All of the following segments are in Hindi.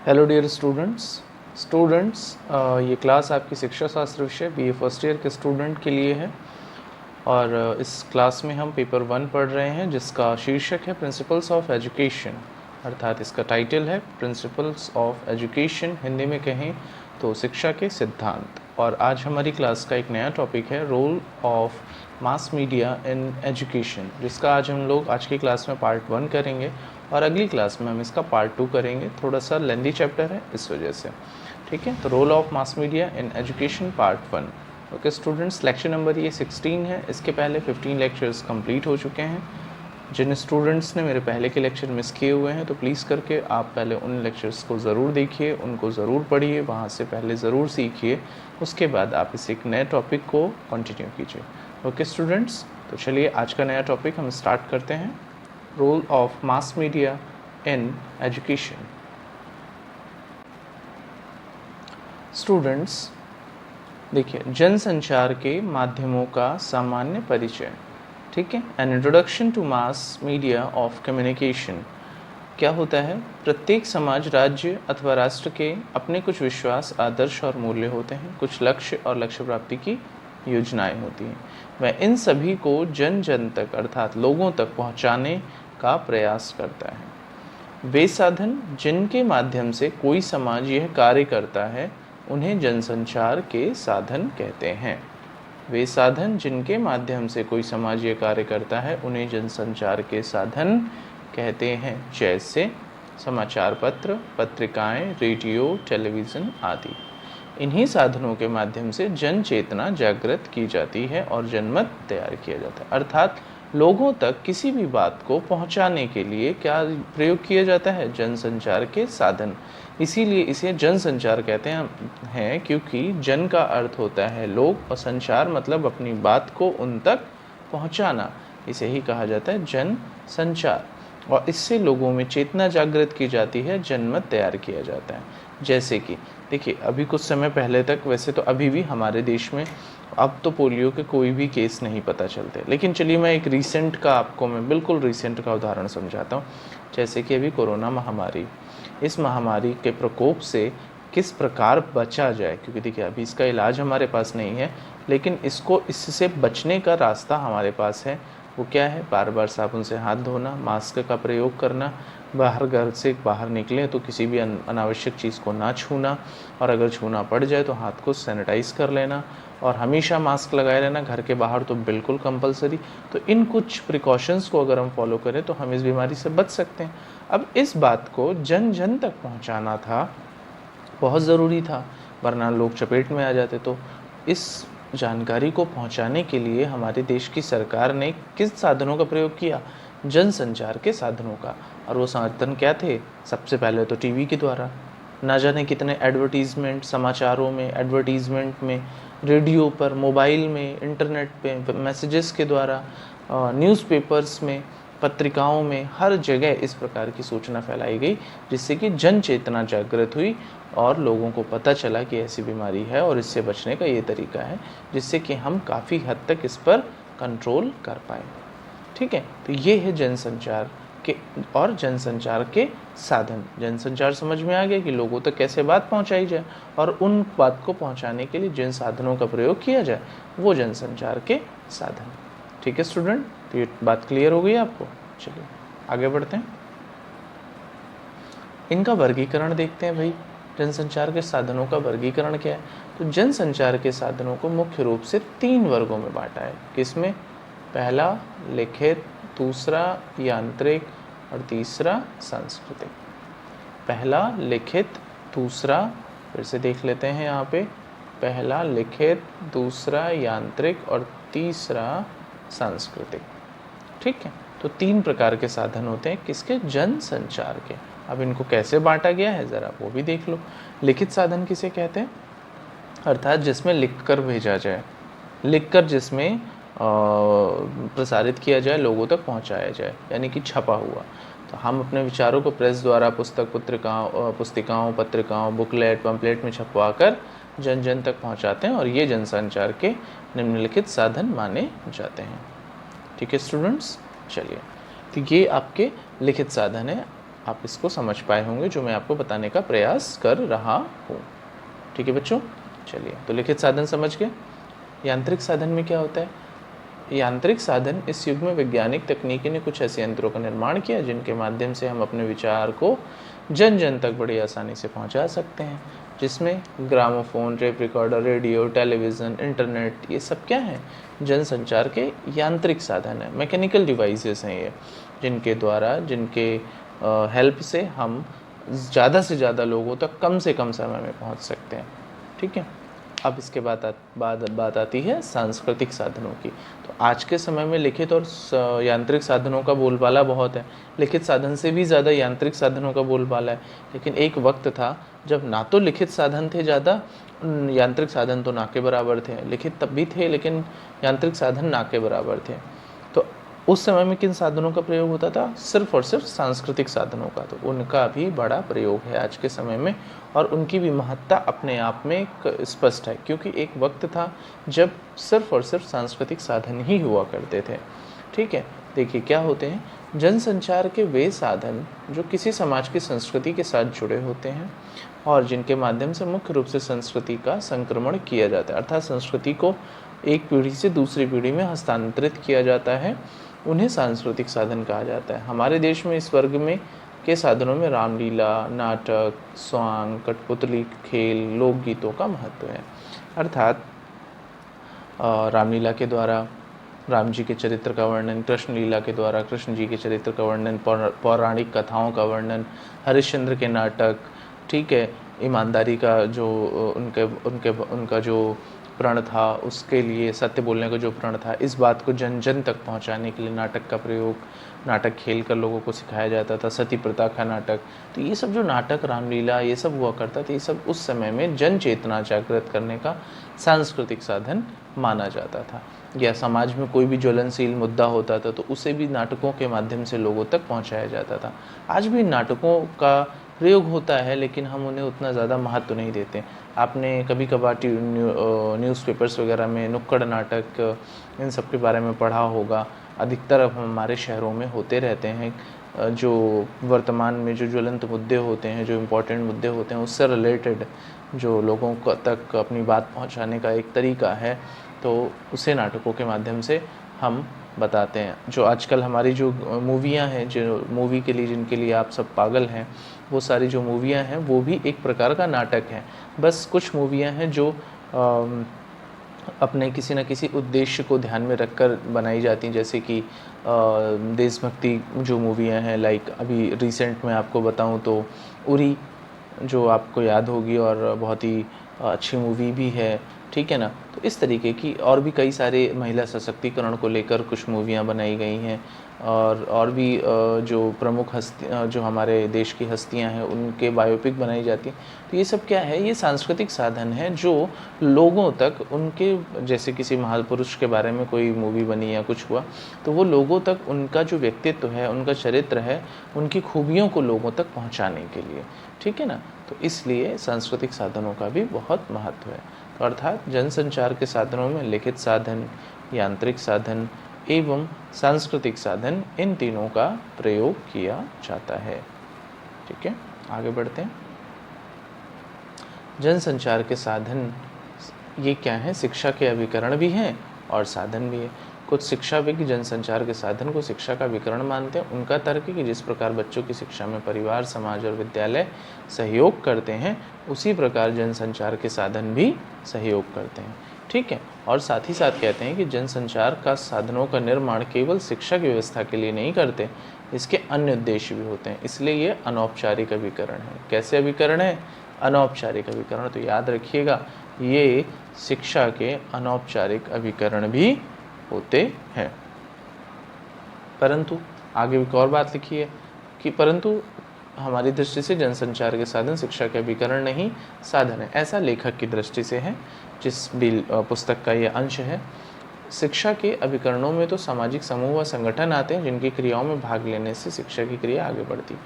हेलो डियर स्टूडेंट्स, ये क्लास आपकी शिक्षा शास्त्र विषय बीए फर्स्ट ईयर के स्टूडेंट के लिए है। और इस क्लास में हम पेपर 1 पढ़ रहे हैं जिसका शीर्षक है प्रिंसिपल्स ऑफ एजुकेशन, अर्थात इसका टाइटल है प्रिंसिपल्स ऑफ एजुकेशन, हिंदी में कहें तो शिक्षा के सिद्धांत। और आज हमारी क्लास का एक नया टॉपिक है role of mass media in education, जिसका आज हम लोग आज की क्लास में पार्ट 1 करेंगे और अगली क्लास में हम इसका पार्ट 2 करेंगे। थोड़ा सा लेंदी चैप्टर है इस वजह से, ठीक है। तो role of mass media in education part 1। Okay students, lecture number ये 16 है। इसके पहले 15 लेक्चर्स कंप्लीट हो चुके हैं। जिन स्टूडेंट्स ने मेरे पहले के लेक्चर मिस किए हुए हैं तो प्लीज़ करके आप पहले उन लेक्चर्स को ज़रूर देखिए, उनको ज़रूर पढ़िए, वहाँ से पहले ज़रूर सीखिए, उसके बाद आप इस एक नए टॉपिक को कंटिन्यू कीजिए। ओके स्टूडेंट्स, तो चलिए आज का नया टॉपिक हम स्टार्ट करते हैं, role of mass media in education. Students देखिए, जनसंचार के माध्यमों का सामान्य परिचय, ठीक है, an introduction to mass media of communication. क्या होता है? प्रत्येक समाज, राज्य अथवा राष्ट्र के अपने कुछ विश्वास, आदर्श और मूल्य होते हैं, कुछ लक्ष्य और लक्ष्य प्राप्ति की योजनाएं होती हैं। वह इन सभी को जन जन तक अर्थात लोगों तक पहुंचाने का प्रयास करता है। वे साधन जिनके माध्यम से कोई समाज यह कार्य करता है उन्हें जनसंचार के साधन कहते हैं। वे साधन जिनके माध्यम से कोई समाज यह कार्य करता है उन्हें जनसंचार के साधन कहते हैं, जैसे समाचार पत्र, पत्रिकाएं, रेडियो, टेलीविज़न आदि। इन्हीं साधनों के माध्यम से जन चेतना जागृत की जाती है और जनमत तैयार किया जाता है। अर्थात लोगों तक किसी भी बात को पहुंचाने के लिए क्या प्रयोग किया जाता है? जनसंचार के साधन। इसीलिए इसे जनसंचार कहते हैं क्योंकि जन का अर्थ होता है लोग और संचार मतलब अपनी बात को उन तक पहुंचाना, इसे ही कहा जाता है जन संचार। और इससे लोगों में चेतना जागृत की जाती है, जनमत तैयार किया जाता है। जैसे कि देखिए, अभी कुछ समय पहले तक, वैसे तो अभी भी हमारे देश में अब तो पोलियो के कोई भी केस नहीं पता चलते, लेकिन चलिए मैं एक रीसेंट का आपको मैं बिल्कुल रीसेंट का उदाहरण समझाता हूँ। जैसे कि अभी कोरोना महामारी, इस महामारी के प्रकोप से किस प्रकार बचा जाए, क्योंकि देखिए अभी इसका इलाज हमारे पास नहीं है, लेकिन इससे बचने का रास्ता हमारे पास है। वो क्या है? बार बार साबुन से हाथ धोना, मास्क का प्रयोग करना, घर से बाहर निकलें तो किसी भी अनावश्यक चीज़ को ना छूना, और अगर छूना पड़ जाए तो हाथ को सैनिटाइज़ कर लेना, और हमेशा मास्क लगाए रहना, घर के बाहर तो बिल्कुल कंपलसरी। तो इन कुछ प्रिकॉशंस को अगर हम फॉलो करें तो हम इस बीमारी से बच सकते हैं। अब इस बात को जन जन तक पहुंचाना था, बहुत ज़रूरी था, वरना लोग चपेट में आ जाते। तो इस जानकारी को पहुंचाने के लिए हमारे देश की सरकार ने किस साधनों का प्रयोग किया? जनसंचार के साधनों का। और वो साधन क्या थे? सबसे पहले तो टीवी के द्वारा, ना जाने कितने एडवर्टीज़मेंट, समाचारों में, एडवर्टीज़मेंट में, रेडियो पर, मोबाइल में, इंटरनेट पे, मैसेजेस के द्वारा, न्यूज़पेपर्स में, पत्रिकाओं में, हर जगह इस प्रकार की सूचना फैलाई गई, जिससे कि जन चेतना जागृत हुई और लोगों को पता चला कि ऐसी बीमारी है और इससे बचने का ये तरीका है, जिससे कि हम काफ़ी हद तक इस पर कंट्रोल कर पाए। ठीक है, तो ये है जनसंचार के और जनसंचार के साधन। जनसंचार समझ में आ गया कि लोगों तक कैसे बात पहुंचाई जाए, और उन बात को पहुंचाने के लिए जिन साधनों का प्रयोग किया जाए वो जनसंचार के साधन। ठीक है स्टूडेंट, तो ये बात क्लियर हो गई आपको। चलिए आगे बढ़ते हैं, इनका वर्गीकरण देखते हैं। भाई, जनसंचार के साधनों का वर्गीकरण क्या है? तो जनसंचार के साधनों को मुख्य रूप से 3 वर्गों में बांटा है। किसमें? पहला लिखित, दूसरा यांत्रिक और तीसरा सांस्कृतिक। पहला लिखित, दूसरा, फिर से देख लेते हैं यहाँ पे, पहला लिखित, दूसरा यांत्रिक और तीसरा सांस्कृतिक। ठीक है, तो 3 प्रकार के साधन होते हैं किसके? जनसंचार के। अब इनको कैसे बांटा गया है ज़रा वो भी देख लो। लिखित साधन किसे कहते हैं? अर्थात जिसमें लिखकर भेजा जाए, लिखकर जिसमें प्रसारित किया जाए, लोगों तक पहुंचाया जाए, यानी कि छपा हुआ। तो हम अपने विचारों को प्रेस द्वारा पुस्तिकाओं, पत्रिकाओं, बुकलेट, पम्पलेट में छपवा कर जन जन तक पहुंचाते हैं, और ये जनसंचार के निम्नलिखित साधन माने जाते हैं। ठीक है स्टूडेंट्स, चलिए, तो ये आपके लिखित साधन है। आप इसको समझ पाए होंगे जो मैं आपको बताने का प्रयास कर रहा हूँ। ठीक है बच्चों, चलिए तो लिखित साधन समझ गए। यांत्रिक साधन में क्या होता है? यांत्रिक साधन, इस युग में वैज्ञानिक तकनीकी ने कुछ ऐसे यंत्रों का निर्माण किया जिनके माध्यम से हम अपने विचार को जन जन तक बड़ी आसानी से पहुंचा सकते हैं, जिसमें gramophone, tape recorder, radio, television, internet, ये सब क्या है? जनसंचार के यांत्रिक साधन है, मैकेनिकल डिवाइसेस हैं ये, जिनके द्वारा, जिनके हेल्प से हम ज़्यादा से ज़्यादा लोगों तक कम से कम समय में पहुंच सकते हैं। ठीक है, अब इसके बाद बात आती है सांस्कृतिक साधनों की। तो आज के समय में लिखित और यांत्रिक साधनों का बोलबाला बहुत है, लिखित साधन से भी ज़्यादा यांत्रिक साधनों का बोलबाला है। लेकिन एक वक्त था जब ना तो लिखित साधन थे ज़्यादा, यांत्रिक साधन तो ना के बराबर थे। लिखित तब भी थे लेकिन यांत्रिक साधन ना के बराबर थे। तो उस समय में किन साधनों का प्रयोग होता था? सिर्फ और सिर्फ सांस्कृतिक साधनों का। तो उनका भी बड़ा प्रयोग है आज के समय में, और उनकी भी महत्ता अपने आप में स्पष्ट है, क्योंकि एक वक्त था जब सिर्फ और सिर्फ सांस्कृतिक साधन ही हुआ करते थे। ठीक है, देखिए क्या होते हैं जनसंचार के वे साधन जो किसी समाज की संस्कृति के साथ जुड़े होते हैं और जिनके माध्यम से मुख्य रूप से संस्कृति का संक्रमण किया जाता है, अर्थात संस्कृति को एक पीढ़ी से दूसरी पीढ़ी में हस्तांतरित किया जाता है, उन्हें सांस्कृतिक साधन कहा जाता है। हमारे देश में इस वर्ग में के साधनों में रामलीला, नाटक, स्वांग, कठपुतली खेल, लोकगीतों का महत्व है। अर्थात रामलीला के द्वारा राम जी के चरित्र का वर्णन, कृष्ण लीला के द्वारा कृष्ण जी के चरित्र का वर्णन, पौराणिक कथाओं का वर्णन, हरिश्चंद्र के नाटक, ठीक है, ईमानदारी का जो उनका जो प्रण था, उसके लिए सत्य बोलने का जो प्रण था, इस बात को जन जन तक पहुंचाने के लिए नाटक का प्रयोग, नाटक खेल कर लोगों को सिखाया जाता था। सती प्रथा का नाटक, तो ये सब जो नाटक, रामलीला, ये सब हुआ करता था, ये सब उस समय में जन चेतना जागृत करने का सांस्कृतिक साधन माना जाता था। या समाज में कोई भी ज्वलनशील मुद्दा होता था तो उसे भी नाटकों के माध्यम से लोगों तक पहुंचाया जाता था। आज भी नाटकों का प्रयोग होता है लेकिन हम उन्हें उतना ज़्यादा महत्व नहीं देते। आपने कभी कभार न्यूज़पेपर्स वगैरह में नुक्कड़ नाटक, इन सब के बारे में पढ़ा होगा। अधिकतर अब हमारे शहरों में होते रहते हैं। जो वर्तमान में जो ज्वलंत मुद्दे होते हैं, जो इम्पोर्टेंट मुद्दे होते हैं, उससे रिलेटेड जो लोगों को तक अपनी बात पहुंचाने का एक तरीका है, तो उसे नाटकों के माध्यम से हम बताते हैं। जो आजकल हमारी जो मूवियाँ हैं, जो मूवी के लिए जिनके लिए आप सब पागल हैं, वो सारी जो मूवियाँ हैं वो भी एक प्रकार का नाटक है। बस कुछ मूवियाँ हैं जो अपने किसी न किसी उद्देश्य को ध्यान में रखकर बनाई जाती हैं, जैसे कि देशभक्ति जो मूवियाँ हैं, लाइक अभी रिसेंट में आपको बताऊं तो उरी, जो आपको याद होगी और बहुत ही अच्छी मूवी भी है, ठीक है ना। तो इस तरीके की और भी कई सारे महिला सशक्तिकरण को लेकर कुछ मूवियाँ बनाई गई हैं, और भी जो प्रमुख जो हमारे देश की हस्तियां हैं उनके बायोपिक बनाई जाती हैं। तो ये सब क्या है? ये सांस्कृतिक साधन है जो लोगों तक उनके, जैसे किसी महापुरुष के बारे में कोई मूवी बनी या कुछ हुआ, तो वो लोगों तक उनका जो व्यक्तित्व है, उनका चरित्र है, उनकी खूबियों को लोगों तक पहुँचाने के लिए, ठीक है ना। तो इसलिए सांस्कृतिक साधनों का भी बहुत महत्व है। तो अर्थात जनसंचार के साधनों में लिखित साधन, यांत्रिक साधन एवं सांस्कृतिक साधन, इन तीनों का प्रयोग किया जाता है। ठीक है, आगे बढ़ते हैं। जनसंचार के साधन ये क्या है? शिक्षा के अभिकरण भी हैं और साधन भी है। कुछ शिक्षाविद जनसंचार के साधन को शिक्षा का विकरण मानते हैं। उनका तर्क है कि जिस प्रकार बच्चों की शिक्षा में परिवार, समाज और विद्यालय सहयोग करते हैं, उसी प्रकार जनसंचार के साधन भी सहयोग करते हैं, ठीक है। और साथ ही साथ कहते हैं कि जनसंचार का साधनों का निर्माण केवल शिक्षा की व्यवस्था के लिए नहीं करते, इसके अन्य उद्देश्य भी होते हैं, इसलिए ये अनौपचारिक अभिकरण है। कैसे अभिकरण है? अनौपचारिक अभिकरण। तो याद रखिएगा, ये शिक्षा के अनौपचारिक अभिकरण भी होते हैं। परंतु आगे एक और बात लिखी है कि परंतु हमारी दृष्टि से जनसंचार के साधन शिक्षा के अभिकरण नहीं, साधन है, ऐसा लेखक की दृष्टि से है, जिस भी पुस्तक का ये अंश है। शिक्षा के अभिकरणों में तो सामाजिक समूह व संगठन आते हैं, जिनकी क्रियाओं में भाग लेने से शिक्षा की क्रिया आगे बढ़ती है।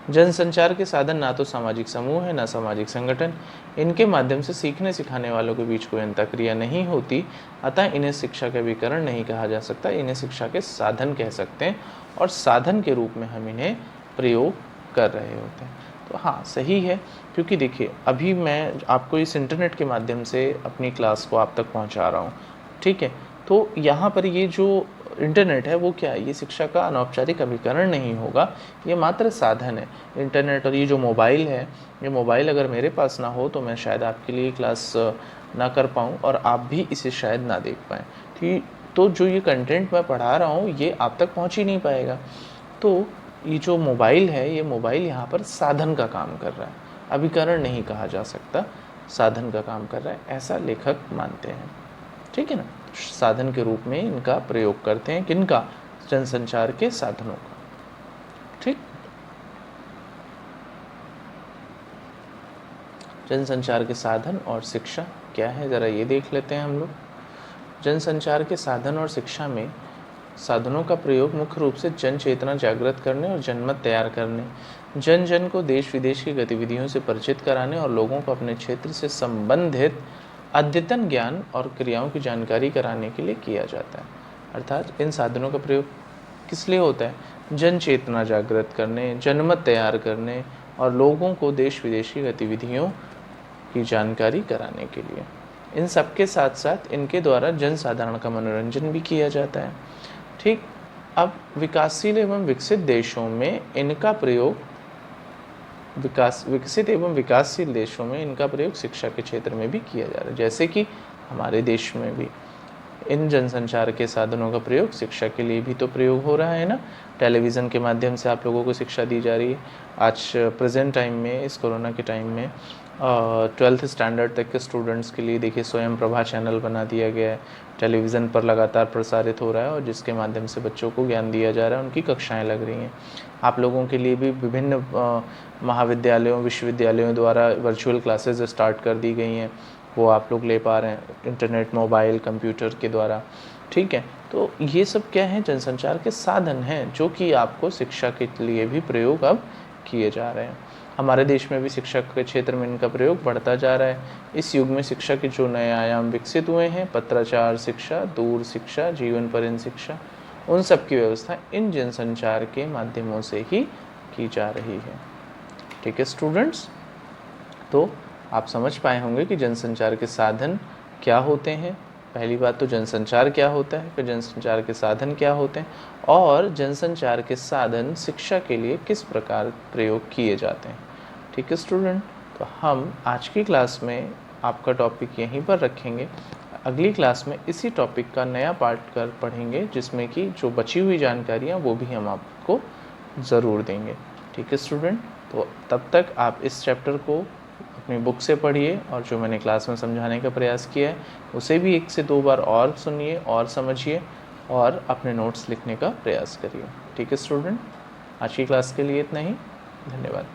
जनसंचार के साधन ना तो सामाजिक समूह है, ना सामाजिक संगठन। इनके माध्यम से सीखने सिखाने वालों के बीच कोई अंतःक्रिया नहीं होती, अतः इन्हें शिक्षा के अभिकरण नहीं कहा जा सकता, इन्हें शिक्षा के साधन कह सकते हैं, और साधन के रूप में हम इन्हें प्रयोग कर रहे होते हैं। तो हाँ, सही है, क्योंकि देखिए अभी मैं आपको इस इंटरनेट के माध्यम से अपनी क्लास को आप तक पहुंचा रहा हूं, ठीक है। तो यहाँ पर ये जो इंटरनेट है वो क्या है, ये शिक्षा का अनौपचारिक अभिकरण नहीं होगा, ये मात्र साधन है। इंटरनेट और ये जो मोबाइल है, ये मोबाइल अगर मेरे पास ना हो तो मैं शायद आपके लिए क्लास ना कर पाऊँ और आप भी इसे शायद ना देख पाएँ, ठीक। तो जो ये कंटेंट मैं पढ़ा रहा हूँ ये आप तक पहुँच ही नहीं पाएगा। तो ये जो मोबाइल है, ये मोबाइल यहाँ पर साधन का काम कर रहा है, अभिकरण नहीं कहा जा सकता, साधन का काम कर रहा है, ऐसा लेखक मानते हैं, ठीक है ना। साधन के रूप में इनका प्रयोग करते हैं, किनका, जनसंचार के साधनों का, ठीक। जनसंचार के साधन और शिक्षा क्या है, ज़रा ये देख लेते हैं हम लोग। जनसंचार के साधन और शिक्षा में साधनों का प्रयोग मुख्य रूप से जन चेतना जागृत करने और जनमत तैयार करने, जन जन को देश विदेश की गतिविधियों से परिचित कराने और लोगों को अपने क्षेत्र से संबंधित अद्यतन ज्ञान और क्रियाओं की जानकारी कराने के लिए किया जाता है। अर्थात इन साधनों का प्रयोग किस लिए होता है, जन चेतना जागृत करने, जनमत तैयार करने और लोगों को देश विदेश की गतिविधियों की जानकारी कराने के लिए। इन सब के साथ साथ इनके द्वारा जन साधारण का मनोरंजन भी किया जाता है, ठीक। अब विकासशील एवं विकसित देशों में इनका प्रयोग विकसित एवं विकासशील देशों में इनका प्रयोग शिक्षा के क्षेत्र में भी किया जा रहा है, जैसे कि हमारे देश में भी इन जनसंचार के साधनों का प्रयोग शिक्षा के लिए भी तो प्रयोग हो रहा है ना। टेलीविज़न के माध्यम से आप लोगों को शिक्षा दी जा रही है। आज प्रेजेंट टाइम में, इस कोरोना के टाइम में 12th स्टैंडर्ड तक के स्टूडेंट्स के लिए देखिए स्वयं प्रभा चैनल बना दिया गया है, टेलीविज़न पर लगातार प्रसारित हो रहा है और जिसके माध्यम से बच्चों को ज्ञान दिया जा रहा है, उनकी कक्षाएं लग रही हैं। आप लोगों के लिए भी विभिन्न महाविद्यालयों, विश्वविद्यालयों द्वारा वर्चुअल क्लासेस स्टार्ट कर दी गई हैं, वो आप लोग ले पा रहे हैं इंटरनेट, मोबाइल, कंप्यूटर के द्वारा, ठीक है। तो ये सब क्या है, जनसंचार के साधन हैं जो कि आपको शिक्षा के लिए भी प्रयोग अब किए जा रहे हैं। हमारे देश में भी शिक्षा के क्षेत्र में इनका प्रयोग बढ़ता जा रहा है। इस युग में शिक्षा के जो नए आयाम विकसित हुए हैं, पत्राचार शिक्षा, दूर शिक्षा, जीवन पर्यंत शिक्षा, उन सब की व्यवस्था इन जनसंचार के माध्यमों से ही की जा रही है, ठीक है स्टूडेंट्स। तो आप समझ पाए होंगे कि जनसंचार के साधन क्या होते हैं। पहली बात तो जनसंचार क्या होता है, फिर जनसंचार के साधन क्या होते हैं और जनसंचार के साधन शिक्षा के लिए किस प्रकार प्रयोग किए जाते हैं, ठीक है स्टूडेंट। तो हम आज की क्लास में आपका टॉपिक यहीं पर रखेंगे। अगली क्लास में इसी टॉपिक का नया पार्ट कर पढ़ेंगे, जिसमें कि जो बची हुई जानकारियाँ वो भी हम आपको ज़रूर देंगे, ठीक है स्टूडेंट। तो तब तक आप इस चैप्टर को अपनी बुक से पढ़िए और जो मैंने क्लास में समझाने का प्रयास किया है उसे भी 1 से 2 बार और सुनिए और समझिए और अपने नोट्स लिखने का प्रयास करिए, ठीक है स्टूडेंट। आज की क्लास के लिए इतना ही, धन्यवाद।